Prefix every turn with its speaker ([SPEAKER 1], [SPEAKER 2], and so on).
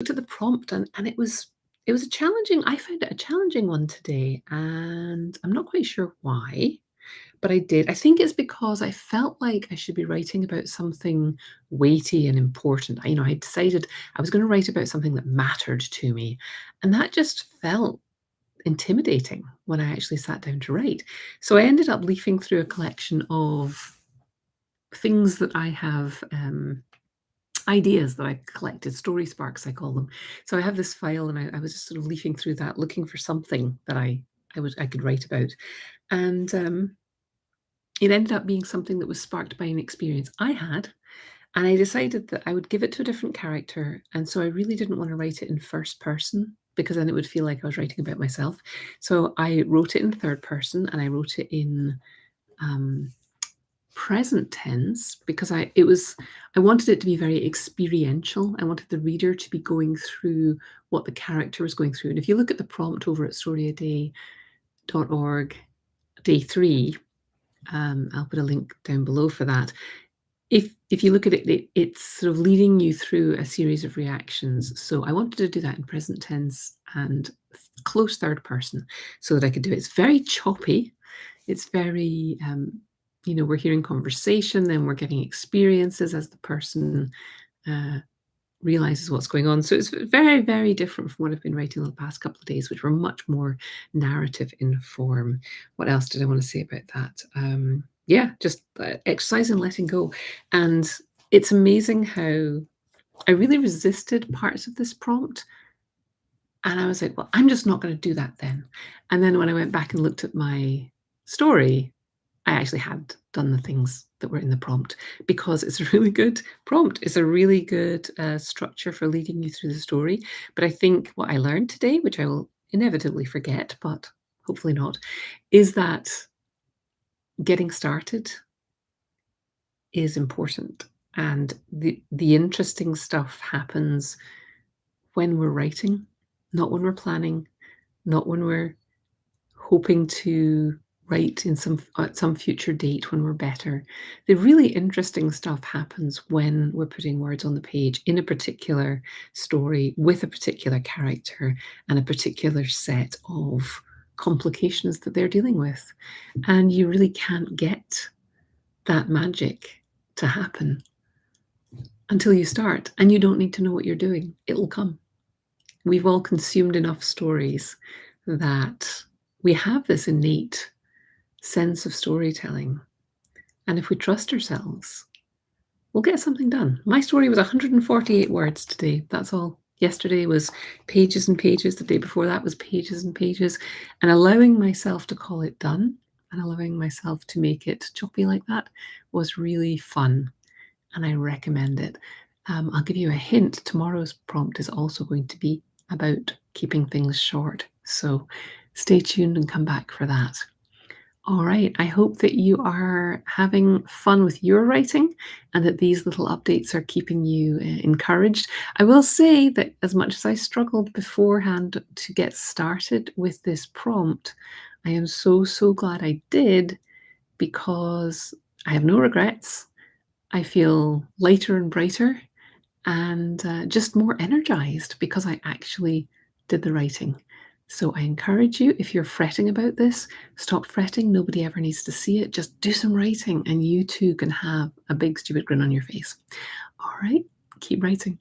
[SPEAKER 1] looked at the prompt and it was a challenging I found it a challenging one today, and I'm not quite sure why, but I did. I think it's because I felt like I should be writing about something weighty and important. I decided I was gonna write about something that mattered to me, and that just felt intimidating when I actually sat down to write. So I ended up leafing through a collection of things that I have, ideas that I collected, story sparks, I call them. So I have this file, and I was just sort of leafing through that, looking for something that I could write about. And it ended up being something that was sparked by an experience I had. And I decided that I would give it to a different character. And so I really didn't want to write it in first person because then it would feel like I was writing about myself. So I wrote it in third person, and I wrote it in um, present tense because I wanted it to be very experiential. I wanted the reader to be going through what the character was going through. And if you look at the prompt over at storyaday.org, day 3, I'll put a link down below for that. If you look at it, it's sort of leading you through a series of reactions. So I wanted to do that in present tense and close third person so that I could do it. It's very choppy. It's very, we're hearing conversation, then we're getting experiences as the person realizes what's going on. So it's very, very different from what I've been writing the past couple of days, which were much more narrative in form. What else did I want to say about that? Yeah, just exercise and letting go. And it's amazing how I really resisted parts of this prompt. And I was like, well, I'm just not going to do that then. And then when I went back and looked at my story, I actually had done the things that were in the prompt because it's a really good prompt. It's a really good structure for leading you through the story. But I think what I learned today, which I will inevitably forget, but hopefully not, is that getting started is important. And the interesting stuff happens when we're writing, not when we're planning, not when we're hoping to write in at some future date when we're better. The really interesting stuff happens when we're putting words on the page in a particular story with a particular character and a particular set of complications that they're dealing with. And you really can't get that magic to happen until you start. And you don't need to know what you're doing. It'll come. We've all consumed enough stories that we have this innate sense of storytelling. And if we trust ourselves, we'll get something done. My story was 148 words today. That's all. Yesterday was pages and pages. The day before that was pages and pages. And allowing myself to call it done and allowing myself to make it choppy like that was really fun. And I recommend it. I'll give you a hint. Tomorrow's prompt is also going to be about keeping things short. So stay tuned and come back for that. All right. I hope that you are having fun with your writing and that these little updates are keeping you encouraged. I will say that as much as I struggled beforehand to get started with this prompt, I am so, so glad I did because I have no regrets. I feel lighter and brighter and just more energized because I actually did the writing. So I encourage you, if you're fretting about this, stop fretting. Nobody ever needs to see it. Just do some writing and you too can have a big stupid grin on your face. All right, keep writing.